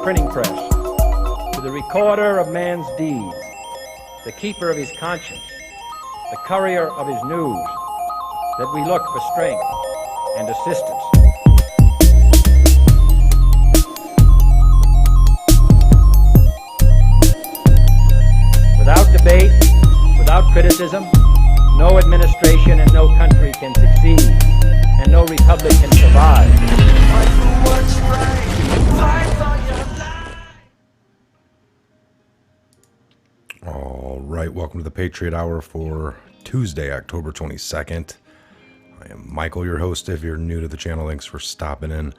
printing press, to the recorder of man's deeds, the keeper of his conscience, the courier of his news, that we look for strength and assistance. Without debate, without criticism, no administration and no country can succeed, and no republic can survive. Fight for what's right. Fight for your life. All right, welcome to the Patriot Hour for Tuesday, October 22nd. I am Michael, your host. If you're new to the channel, thanks for stopping in.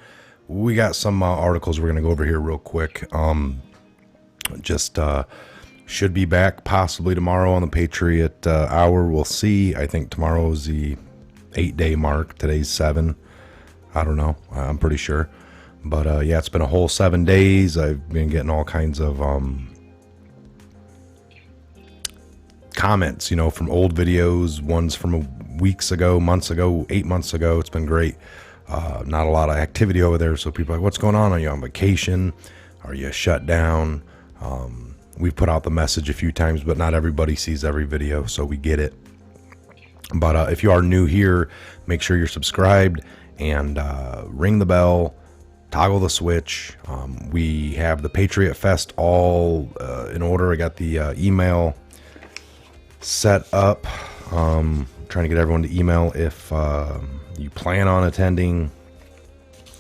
We got some articles we're going to go over here real quick. Should be back possibly tomorrow on the Patriot Hour. We'll see. I think tomorrow is the 8-day mark. Today's 7. I don't know. I'm pretty sure. But yeah, it's been a whole 7 days. I've been getting all kinds of comments, from old videos, ones from weeks ago, months ago, 8 months ago. It's been great. Not a lot of activity over there. So people are like, what's going on? Are you on vacation? Are you shut down? We've put out the message a few times, but not everybody sees every video, so we get it. But if you are new here, make sure you're subscribed and ring the bell, toggle the switch. We have the Patriot Fest all in order. I got the email set up. Trying to get everyone to email if you plan on attending.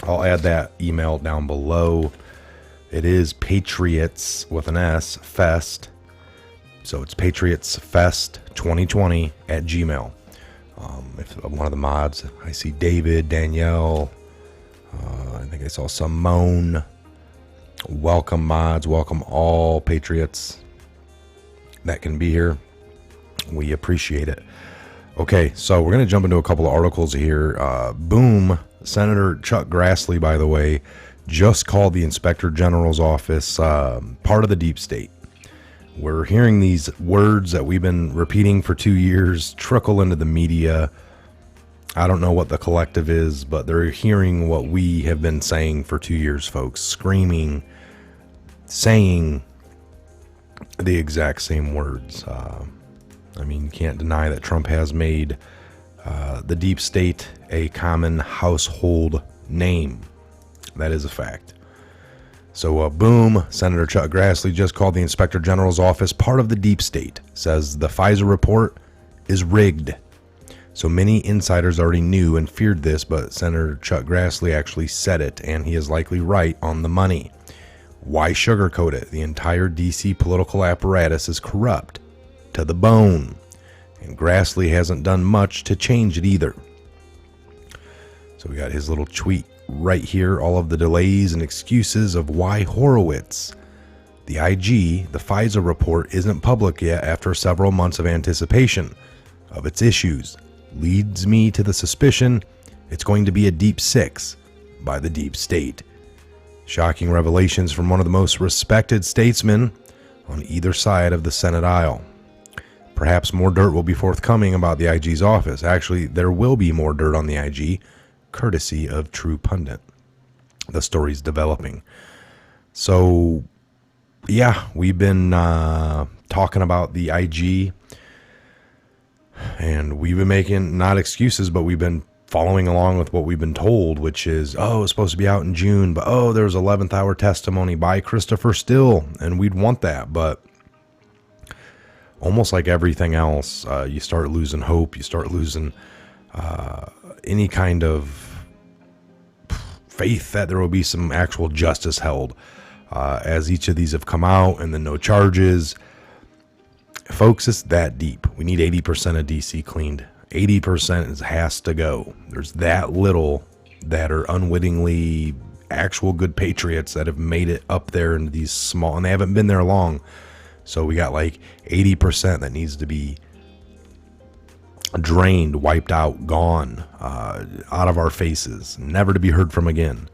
I'll add that email down below. It is Patriots with an S, Fest. So it's Patriots Fest 2020 at Gmail. If one of the mods, I see David, Danielle, I think I saw Simone. Welcome mods, welcome all Patriots that can be here. We appreciate it. Okay, so we're going to jump into a couple of articles here. Boom, Senator Chuck Grassley, by the way, just called the Inspector General's office part of the deep state. We're hearing these words that we've been repeating for 2 years trickle into the media. I don't know what the collective is, but they're hearing what we have been saying for 2 years, folks. Screaming, saying the exact same words. You can't deny that Trump has made the deep state a common household name. That is a fact. So, boom, Senator Chuck Grassley just called the Inspector General's office part of the deep state. Says the Pfizer report is rigged. So many insiders already knew and feared this, but Senator Chuck Grassley actually said it, and he is likely right on the money. Why sugarcoat it? The entire DC political apparatus is corrupt to the bone, and Grassley hasn't done much to change it either. So we got his little tweet right here, all of the delays and excuses of why Horowitz, the IG, the Pfizer report isn't public yet after several months of anticipation of its issues, leads me to the suspicion it's going to be a deep six by the deep state. Shocking revelations from one of the most respected statesmen on either side of the Senate aisle. Perhaps more dirt will be forthcoming about the IG's office. Actually, there will be more dirt on the IG, courtesy of True Pundit. The story's developing. So, yeah, we've been talking about the IG, and we've been making, not excuses, but we've been following along with what we've been told, which is, it's supposed to be out in June, but there's 11th hour testimony by Christopher Still, and we'd want that, but almost like everything else, you start losing hope, you start losing any kind of faith that there will be some actual justice held as each of these have come out, and then no charges. Folks, it's that deep. We need 80% of DC cleaned. 80% has to go. There's that little that are unwittingly actual good patriots that have made it up there into these small, and they haven't been there long. So we got like 80% that needs to be drained, wiped out, gone, out of our faces, never to be heard from again.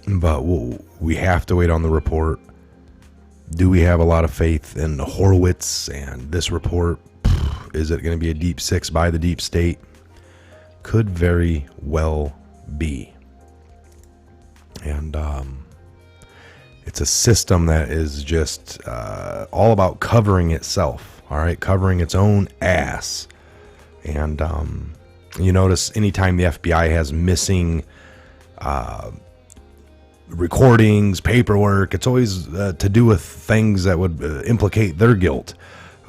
But we have to wait on the report. Do we have a lot of faith in Horowitz and this report? Is it going to be a deep six by the deep state? Could very well be. And it's a system that is just all about covering itself, all right, covering its own ass. And you notice anytime the FBI has missing recordings, paperwork, it's always to do with things that would implicate their guilt.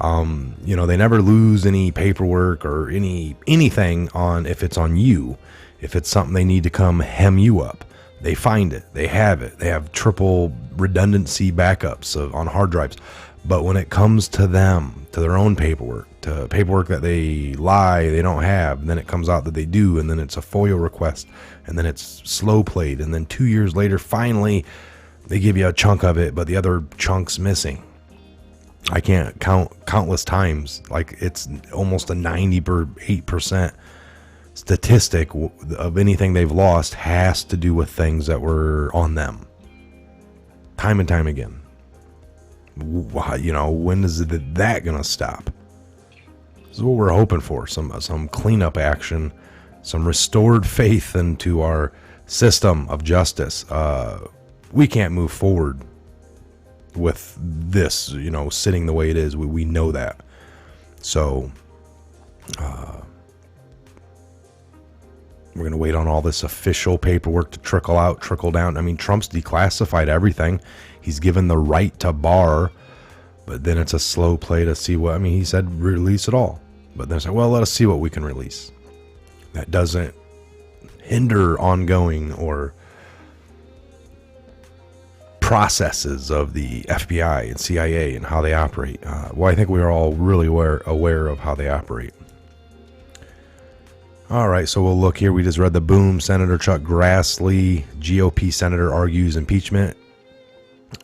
They never lose any paperwork or anything on if it's on you. If it's something they need to come hem you up, they find it. They have it. They have triple redundancy backups on hard drives. But when it comes to them, to their own paperwork, to paperwork that they lie they don't have, and then it comes out that they do, and then it's a FOIA request, and then it's slow played, and then 2 years later, finally, they give you a chunk of it, but the other chunk's missing. I can't count countless times. Like, it's almost a 98% statistic of anything they've lost has to do with things that were on them. Time and time again. When is that going to stop? This is what we're hoping for. Some cleanup action, some restored faith into our system of justice. We can't move forward with this, sitting the way it is. We know that. So, we're going to wait on all this official paperwork to trickle down. I mean, Trump's declassified everything. He's given the right to bar, but then it's a slow play to see what, he said release it all. But then it's like, well, let us see what we can release. That doesn't hinder ongoing or processes of the FBI and CIA and how they operate. I think we are all really aware of how they operate. All right, so we'll look here. We just read the boom. Senator Chuck Grassley, GOP senator, argues impeachment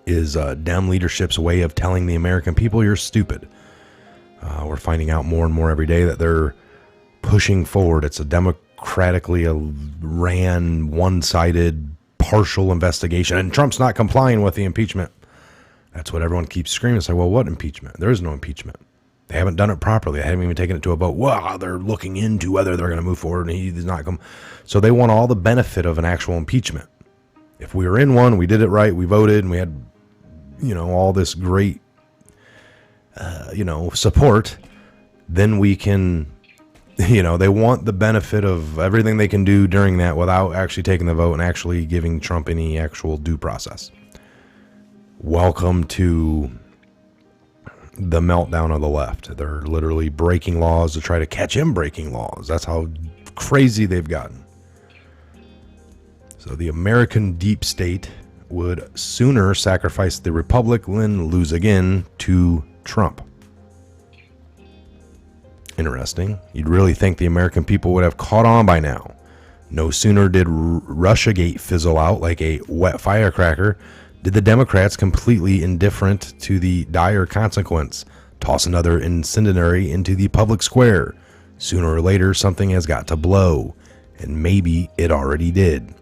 is Dem leadership's way of telling the American people you're stupid. We're finding out more and more every day that they're pushing forward. It's a democratically ran, one-sided, partial investigation, and Trump's not complying with the impeachment. That's what everyone keeps screaming. It's like, well, what impeachment? There is no impeachment. They haven't done it properly. They haven't even taken it to a vote. Well, they're looking into whether they're going to move forward, and he does not come. So they want all the benefit of an actual impeachment. If we were in one, we did it right, we voted, and we had, all this great, support, then we can, they want the benefit of everything they can do during that without actually taking the vote and actually giving Trump any actual due process. Welcome to the meltdown of the left. They're literally breaking laws to try to catch him breaking laws. That's how crazy they've gotten. So the American deep state would sooner sacrifice the republic than lose again to Trump. Interesting. You'd really think the American people would have caught on by now. No sooner did Russiagate fizzle out like a wet firecracker did the Democrats, completely indifferent to the dire consequence, toss another incendiary into the public square. Sooner or later, something has got to blow, and maybe it already did.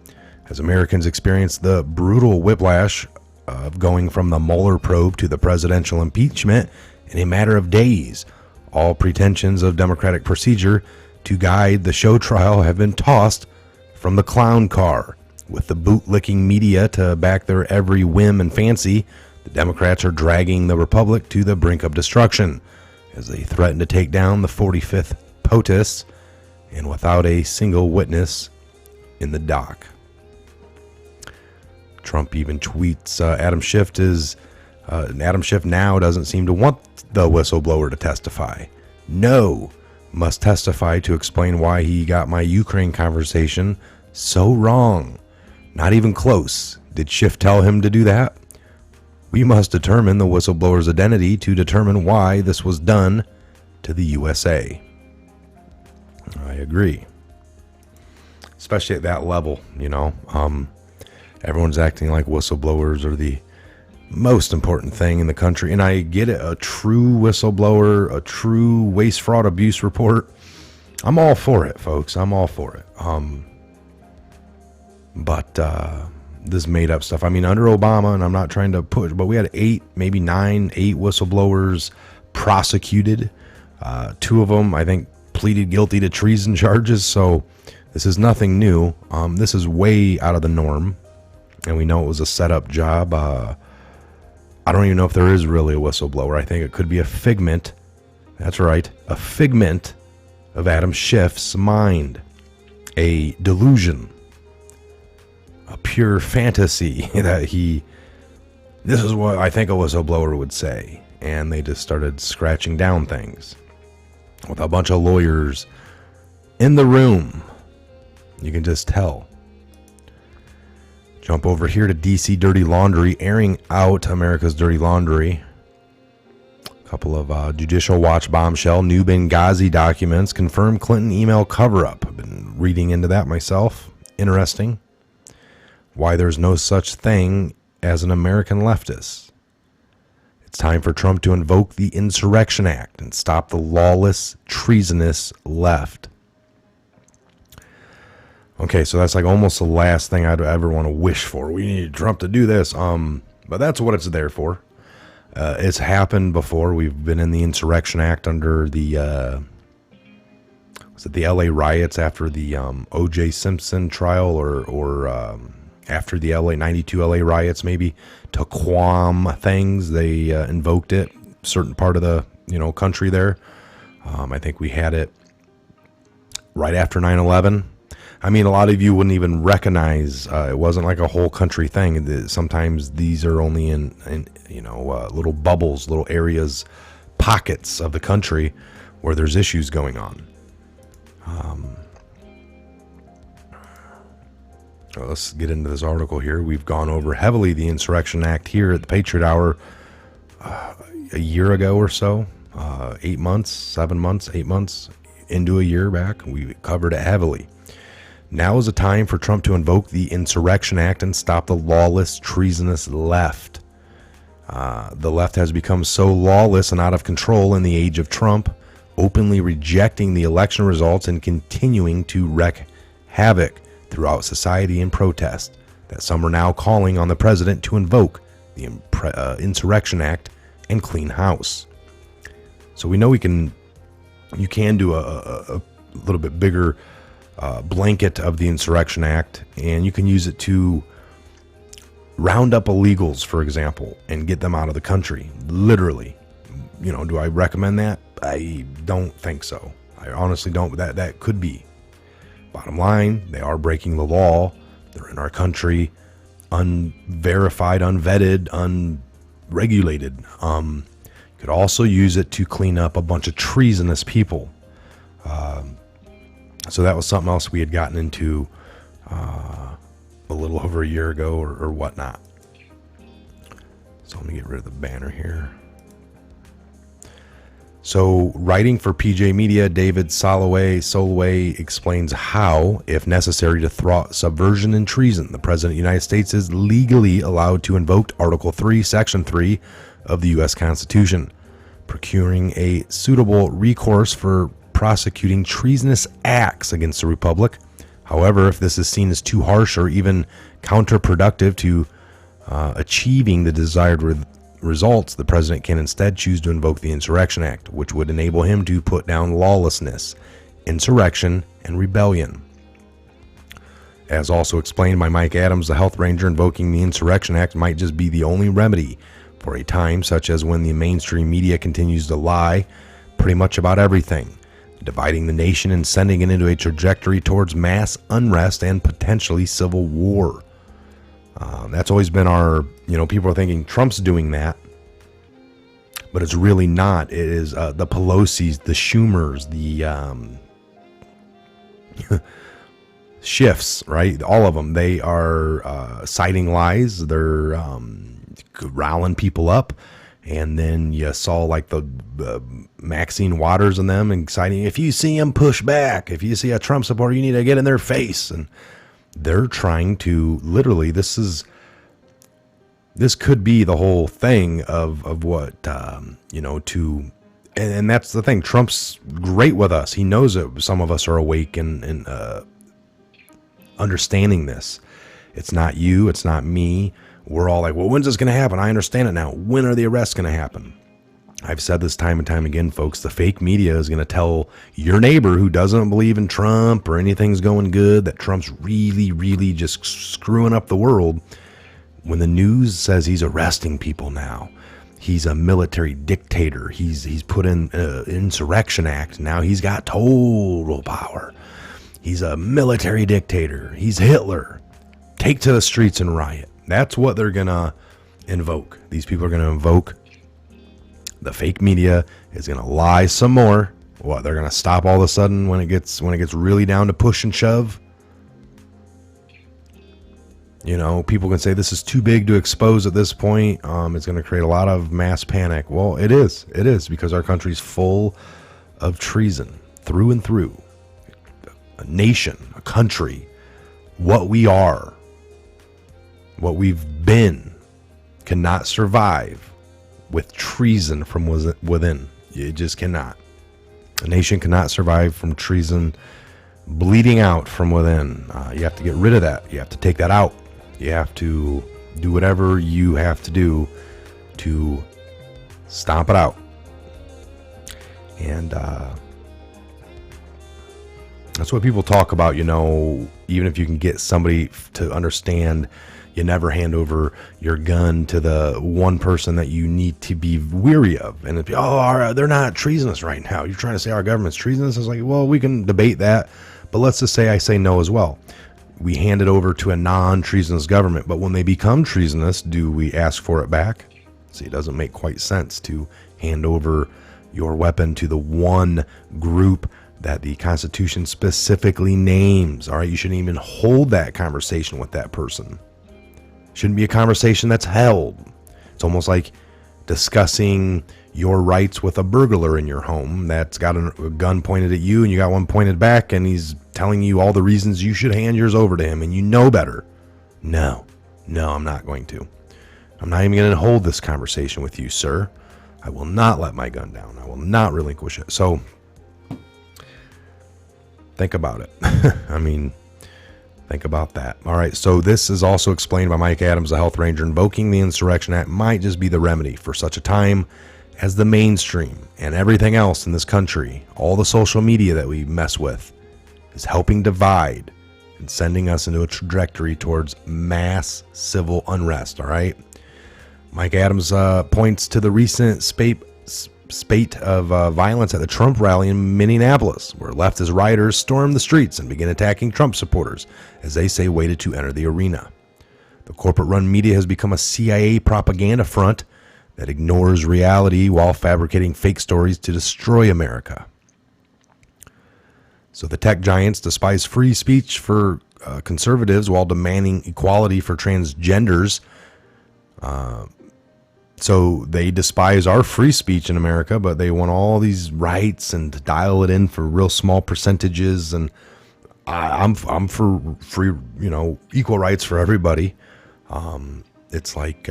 As Americans experience the brutal whiplash of going from the Mueller probe to the presidential impeachment in a matter of days, all pretensions of democratic procedure to guide the show trial have been tossed from the clown car. With the bootlicking media to back their every whim and fancy, the Democrats are dragging the Republic to the brink of destruction as they threaten to take down the 45th POTUS, and without a single witness in the dock. Trump even tweets Adam Schiff now doesn't seem to want the whistleblower to testify. No, must testify to explain why he got my Ukraine conversation so wrong. Not even close. Did Schiff tell him to do that? We must determine the whistleblower's identity to determine why this was done to the USA. I agree. Especially at that level, everyone's acting like whistleblowers are the most important thing in the country. And I get it. A true whistleblower, a true waste, fraud, abuse report. I'm all for it, folks. I'm all for it. But this made up stuff. Under Obama, and I'm not trying to push, but we had 8 whistleblowers prosecuted. 2 of them, I think, pleaded guilty to treason charges. So this is nothing new. This is way out of the norm. and we know it was a set-up job. I don't even know if there is really a whistleblower. I think it could be a figment. That's right, a figment of Adam Schiff's mind, a delusion, a pure fantasy that this is what I think a whistleblower would say. And they just started scratching down things with a bunch of lawyers in the room. You can just tell. Jump over here to DC Dirty Laundry, airing out America's dirty laundry. A couple of Judicial Watch bombshell. New Benghazi documents confirm Clinton email cover-up. I've been reading into that myself. Interesting. Why there's no such thing as an American leftist. It's time for Trump to invoke the Insurrection Act and stop the lawless, treasonous left. Okay, so that's like almost the last thing I'd ever want to wish for. We need Trump to do this. But that's what it's there for. It's happened before. We've been in the Insurrection Act under the was it the LA riots after the O.J. Simpson trial, or after the 92 LA riots, maybe to qualm things. They invoked it, certain part of the country there. I think we had it right after 9/11. I mean, a lot of you wouldn't even recognize it wasn't like a whole country thing. Sometimes these are only in little bubbles, little areas, pockets of the country where there's issues going on. Well, let's get into this article here. We've gone over heavily the Insurrection Act here at the Patriot Hour a year ago or so, 8 months, 7 months, 8 months into a year back. We covered it heavily. Now is the time for Trump to invoke the Insurrection Act and stop the lawless, treasonous left. The left has become so lawless and out of control in the age of Trump, openly rejecting the election results and continuing to wreak havoc throughout society in protest, that some are now calling on the president to invoke the Insurrection Act and clean house. So we know you can do a little bit bigger blanket of the Insurrection Act, and you can use it to round up illegals, for example, and get them out of the country. Literally. Do I recommend that? I don't think so. I honestly don't. That could be. Bottom line, they are breaking the law. They're in our country, unverified, unvetted, unregulated. Could also use it to clean up a bunch of treasonous people. So that was something else we had gotten into a little over a year ago or whatnot. So let me get rid of the banner here. So writing for PJ Media, David Soloway explains how, if necessary to thwart subversion and treason, the President of the United States is legally allowed to invoke Article 3, Section 3 of the U.S. Constitution, procuring a suitable recourse for prosecuting treasonous acts against the Republic. However, if this is seen as too harsh or even counterproductive to achieving the desired results, the president can instead choose to invoke the Insurrection Act, which would enable him to put down lawlessness, insurrection, and rebellion. As also explained by Mike Adams, the health ranger, invoking the Insurrection Act might just be the only remedy for a time such as when the mainstream media continues to lie pretty much about everything, dividing the nation and sending it into a trajectory towards mass unrest and potentially civil war. That's always been our, people are thinking Trump's doing that, but it's really not. It is the Pelosi's, the Schumers, the Schiffs, right? All of them. They are citing lies. They're riling people up. And then you saw like the Maxine Waters and them exciting. If you see them, push back. If you see a Trump supporter, you need to get in their face. And they're trying to literally, this could be the whole thing of what, and that's the thing. Trump's great with us. He knows that some of us are awake and understanding this. It's not you. It's not me. We're all like, well, when's this going to happen? I understand it now. When are the arrests going to happen? I've said this time and time again, folks. The fake media is going to tell your neighbor who doesn't believe in Trump or anything's going good that Trump's really, really just screwing up the world. When the news says he's arresting people now, he's a military dictator, he's put in Insurrection Act, now he's got total power. He's a military dictator. He's Hitler. Take to the streets and riot. That's what they're going to invoke. These people are going to invoke. The fake media is going to lie some more. What, they're going to stop all of a sudden when it gets really down to push and shove? You know, people can say this is too big to expose at this point. It's going to create a lot of mass panic. Well, it is. It is, because our country's full of treason through and through. A nation, a country, what we are, what we've been, cannot survive with treason from within. It just cannot. A nation cannot survive from treason bleeding out from within. You have to get rid of that. You have to take that out. You have to do whatever you have to do to stomp it out. And that's what people talk about, you know, even if you can get somebody to understand, you never hand over your gun to the one person that you need to be weary of. And they're not treasonous right now. You're trying to say our government's treasonous? It's like, well, we can debate that, but let's just say I say no as well. We hand it over to a non-treasonous government, but when they become treasonous, do we ask for it back? See, it doesn't make quite sense to hand over your weapon to the one group that the Constitution specifically names. All right, you shouldn't even hold that conversation with that person. Shouldn't be a conversation that's held. It's almost like discussing your rights with a burglar in your home that's got a gun pointed at you and you got one pointed back, and he's telling you all the reasons you should hand yours over to him, and you know better. No, I'm not going to. I'm not even going to hold this conversation with you, sir. I will not let my gun down. I will not relinquish it. So think about it. I mean, think about that. All right, so this is also explained by Mike Adams, the health ranger. Invoking the Insurrection Act might just be the remedy for such a time as the mainstream and everything else in this country, all the social media that we mess with, is helping divide and sending us into a trajectory towards mass civil unrest, all right? Mike Adams points to the recent spate of violence at the Trump rally in Minneapolis, where leftist rioters stormed the streets and began attacking Trump supporters as they say waited to enter the arena. The corporate-run media has become a CIA propaganda front that ignores reality while fabricating fake stories to destroy America. So the tech giants despise free speech for conservatives while demanding equality for transgenders. So they despise our free speech in America, but they want all these rights and to dial it in for real small percentages. And I'm for free, equal rights for everybody. It's like,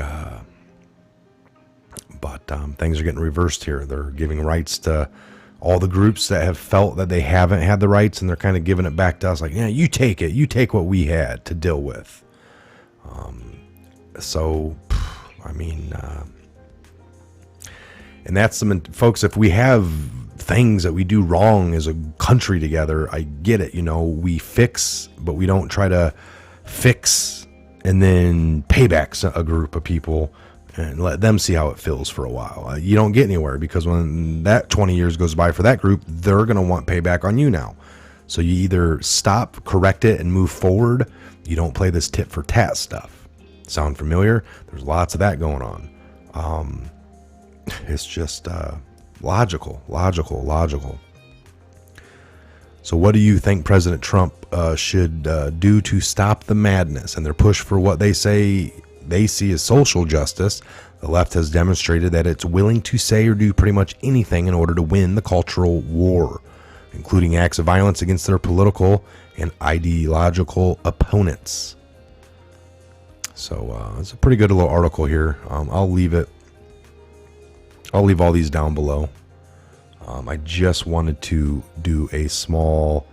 but things are getting reversed here. They're giving rights to all the groups that have felt that they haven't had the rights, and they're kind of giving it back to us. Like, yeah, you take it. You take what we had to deal with. And that's some folks. If we have things that we do wrong as a country together, I get it. We fix, but we don't try to fix and then pay back a group of people and let them see how it feels for a while. You don't get anywhere, because when that 20 years goes by for that group, they're going to want payback on you now. So you either stop, correct it, and move forward. You don't play this tit for tat stuff. Sound familiar? There's lots of that going on. It's just logical. So what do you think President Trump should do to stop the madness and their push for what they say they see as social justice? The left has demonstrated that it's willing to say or do pretty much anything in order to win the cultural war, including acts of violence against their political and ideological opponents. So it's a pretty good little article here. I'll leave all these down below. I just wanted to do a small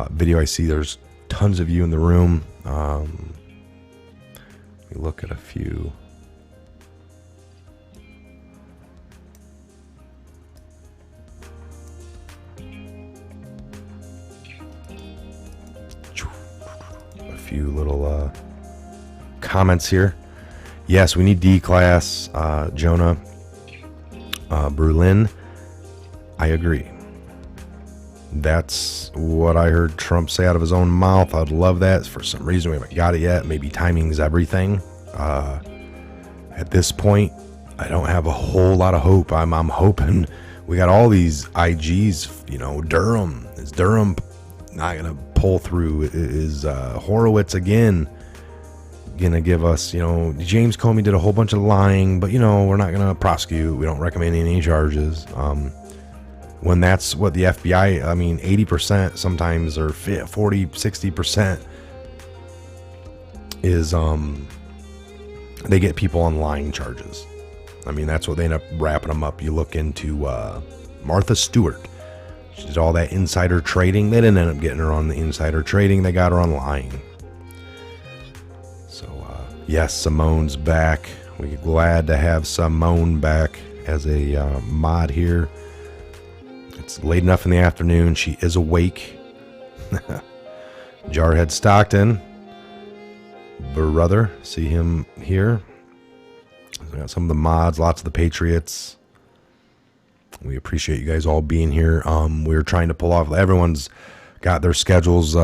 video. I see there's tons of you in the room. Let me look at a few. A few little comments here. Yes, we need D-class. Jonah Berlin, I agree. That's what I heard Trump say out of his own mouth. I'd love that. For some reason, we haven't got it yet. Maybe timing's everything. At this point, I don't have a whole lot of hope. I'm hoping we got all these IGs. You know, Durham. Is Durham not going to pull through? Is Horowitz again going to give us, you know, James Comey did a whole bunch of lying, but, you know, we're not going to prosecute. We don't recommend any charges. When that's what the FBI, I mean, 80% sometimes, or 40, 60% is, they get people on lying charges. I mean, that's what they end up wrapping them up. You look into Martha Stewart. She did all that insider trading. They didn't end up getting her on the insider trading. They got her on lying. So, yes, Simone's back. We're glad to have Simone back as a mod here. It's late enough in the afternoon. She is awake. Jarhead Stockton. Brother. See him here. We got some of the mods, lots of the Patriots. We appreciate you guys all being here. We were trying to pull off. Everyone's got their schedules.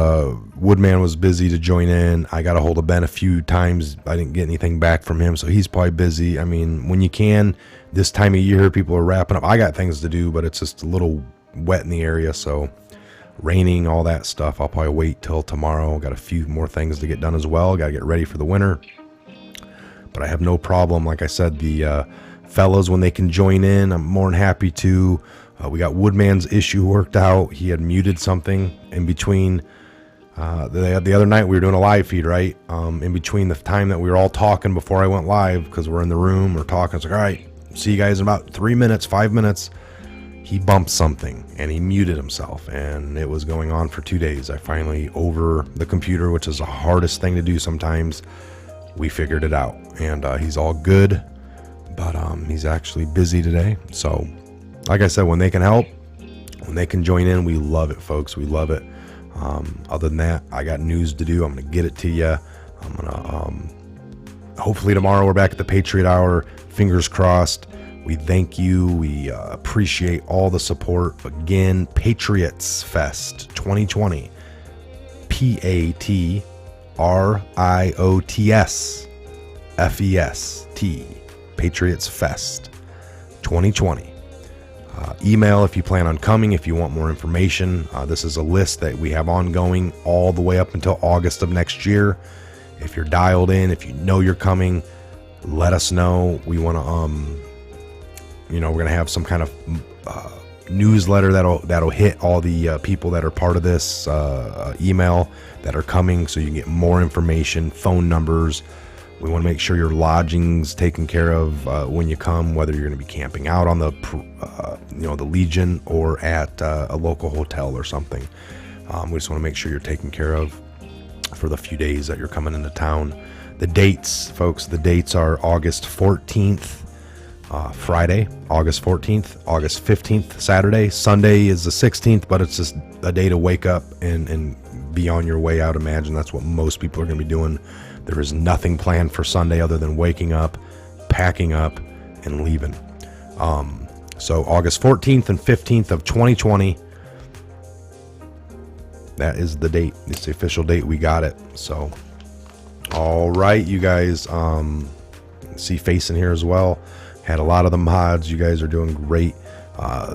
Woodman was busy to join in. I got a hold of Ben a few times. I didn't get anything back from him, so he's probably busy. I mean, when you can, this time of year, people are wrapping up. I got things to do, but it's just a little wet in the area, so raining, all that stuff. I'll probably wait till tomorrow. Got a few more things to get done as well. Got to get ready for the winter. But I have no problem. Like I said, the fellows, when they can join in, I'm more than happy to. We got Woodman's issue worked out. He had muted something in between. The other night we were doing a live feed, right? In between the time that we were all talking before I went live, because we're in the room, we're talking. It's like, all right, see you guys in about 3 minutes, 5 minutes. He bumped something and he muted himself, and it was going on for 2 days. I finally, over the computer, which is the hardest thing to do sometimes, we figured it out, and he's all good, but he's actually busy today. So like I said, when they can help, when they can join in, we love it, folks. We love it. Other than that, I got news to do. I'm going to get it to you. I'm going to hopefully tomorrow we're back at the Patriot Hour. Fingers crossed. We thank you. We appreciate all the support. Again, Patriots Fest 2020. PATRIOTS FEST. Patriots Fest 2020. Email if you plan on coming, if you want more information. This is a list that we have ongoing all the way up until August of next year. If you're dialed in, if you know you're coming, let us know. We want to, we're going to have some kind of newsletter that'll hit all the people that are part of this email that are coming, so you can get more information, phone numbers. We want to make sure your lodging's taken care of when you come, whether you're going to be camping out on the the Legion or at a local hotel or something. We just want to make sure you're taken care of for the few days that you're coming into town. The dates, folks, the dates are August 14th, Friday, August 14th, August 15th, Saturday. Sunday is the 16th, but it's just a day to wake up and be on your way out. Imagine that's what most people are going to be doing. There is nothing planned for Sunday other than waking up, packing up, and leaving. So August 14th and 15th of 2020, that is the date. It's the official date. We got it. So, all right, you guys. See Face in here as well. Had a lot of the mods. You guys are doing great.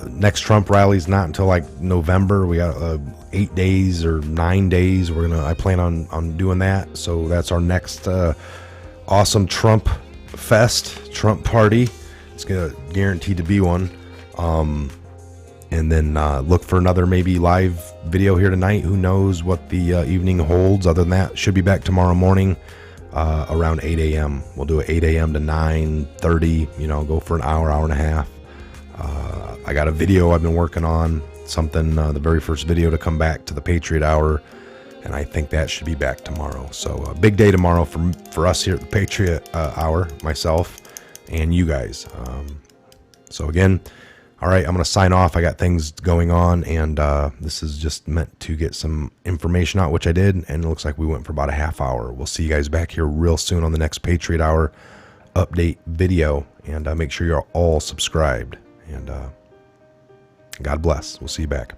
Next Trump rally's not until like November. We got 8 days or 9 days. I plan on doing that. So that's our next awesome Trump fest, Trump party. It's gonna guaranteed to be one. And then look for another maybe live video here tonight. Who knows what the evening holds? Other than that, should be back tomorrow morning around 8 a.m. We'll do it 8 a.m. to 9:30. Go for an hour and a half. I got a video I've been working on, something, the very first video to come back to the Patriot Hour, and I think that should be back tomorrow. So a big day tomorrow for us here at the Patriot Hour, myself and you guys. So again, all right, I'm going to sign off. I got things going on, and this is just meant to get some information out, which I did, and it looks like we went for about a half hour. We'll see you guys back here real soon on the next Patriot Hour. update video. And make sure you're all subscribed. And God bless. We'll see you back.